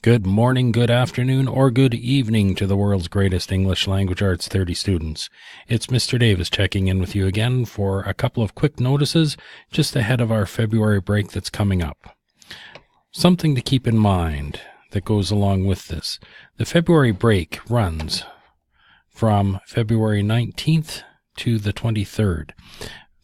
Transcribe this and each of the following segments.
Good morning, good afternoon, or good evening to the world's greatest English Language Arts 30 students. It's Mr. Davis checking in with you again for a couple of quick notices just ahead of our February break that's coming up. Something to keep in mind that goes along with this. The February break runs from February 19th to the 23rd.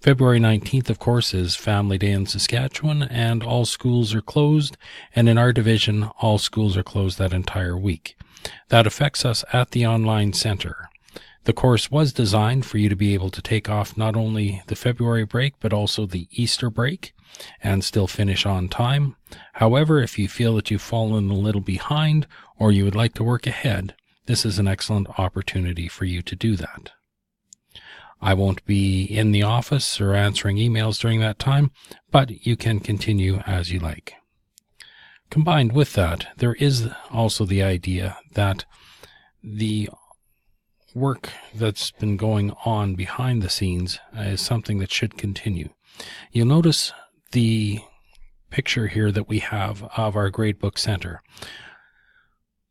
February 19th, of course, is Family Day in Saskatchewan, and all schools are closed, and in our division, all schools are closed that entire week. That affects us at the online center. The course was designed for you to be able to take off not only the February break, but also the Easter break, and still finish on time. However, if you feel that you've fallen a little behind, or you would like to work ahead, this is an excellent opportunity for you to do that. I won't be in the office or answering emails during that time, but you can continue as you like. Combined with that, there is also the idea that the work that's been going on behind the scenes is something that should continue. You'll notice the picture here that we have of our Gradebook Center.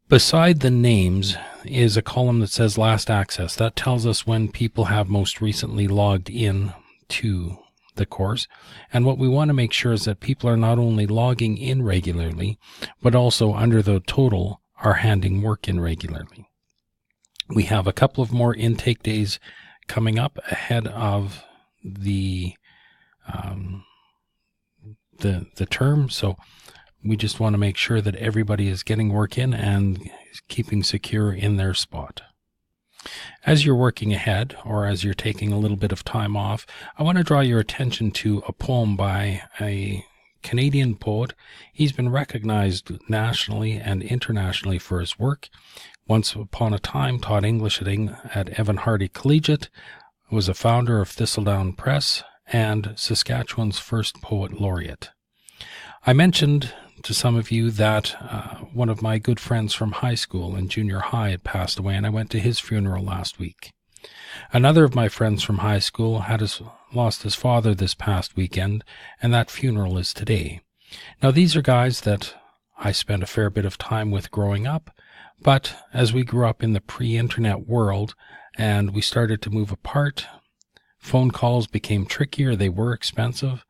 Beside the names is a column that says last access. That tells us when people have most recently logged in to the course. And what we want to make sure is that people are not only logging in regularly, but also under the total are handing work in regularly. We have a couple of more intake days coming up ahead of the term. So we just want to make sure that everybody is getting work in and keeping secure in their spot. As you're working ahead, or as you're taking a little bit of time off, I want to draw your attention to a poem by a Canadian poet. He's been recognized nationally and internationally for his work. Once upon a time taught English at Evan Hardy Collegiate, was a founder of Thistledown Press, and Saskatchewan's first poet laureate. I mentioned to some of you that one of my good friends from high school and junior high had passed away, and I went to his funeral last week. Another of my friends from high school lost his father this past weekend, and that funeral is today. Now, these are guys that I spent a fair bit of time with growing up, but as we grew up in the pre-internet world and we started to move apart, phone calls became trickier, they were expensive,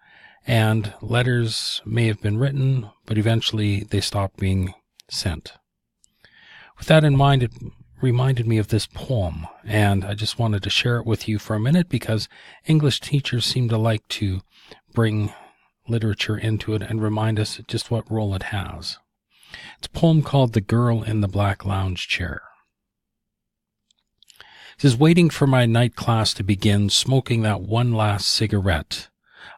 and letters may have been written, but eventually they stopped being sent. With that in mind, it reminded me of this poem, and I just wanted to share it with you for a minute because English teachers seem to like to bring literature into it and remind us just what role it has. It's a poem called The Girl in the Black Lounge Chair. It says, waiting for my night class to begin, smoking that one last cigarette,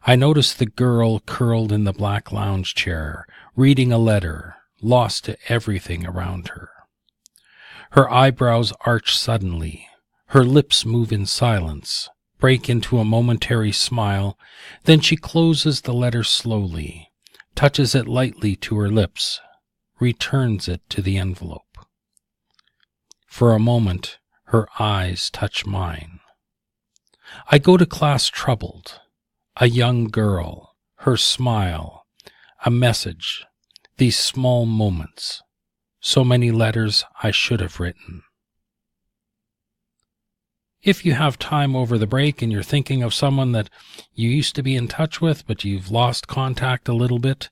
I noticed the girl curled in the black lounge chair, reading a letter, lost to everything around her. Her eyebrows arch suddenly, her lips move in silence, break into a momentary smile, then she closes the letter slowly, touches it lightly to her lips, returns it to the envelope. For a moment, her eyes touch mine. I go to class troubled. A young girl, her smile, a message, these small moments, so many letters I should have written. If you have time over the break and you're thinking of someone that you used to be in touch with, but you've lost contact a little bit,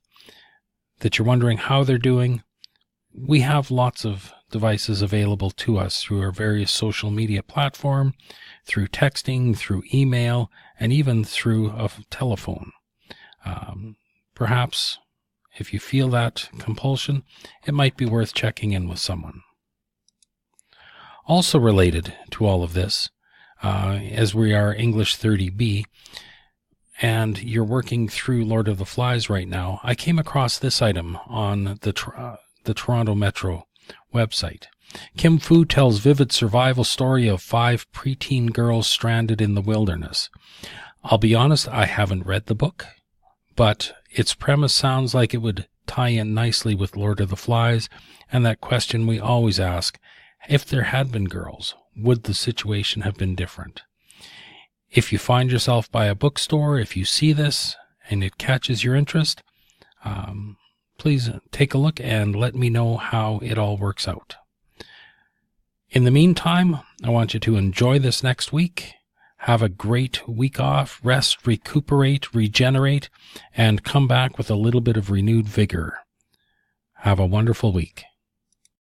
that you're wondering how they're doing, we have lots of devices available to us through our various social media platform, through texting, through email, and even through a telephone. Perhaps if you feel that compulsion, it might be worth checking in with someone. Also related to all of this, as we are English 30B, and you're working through Lord of the Flies right now, I came across this item on the Toronto Metro website. Kim Fu tells vivid survival story of 5 preteen girls stranded in the wilderness. I'll be honest, I haven't read the book, but its premise sounds like it would tie in nicely with Lord of the Flies and that question we always ask, if there had been girls, would the situation have been different? If you find yourself by a bookstore, if you see this and it catches your interest, please take a look and let me know how it all works out. In the meantime, I want you to enjoy this next week. Have a great week off, rest, recuperate, regenerate, and come back with a little bit of renewed vigor. Have a wonderful week.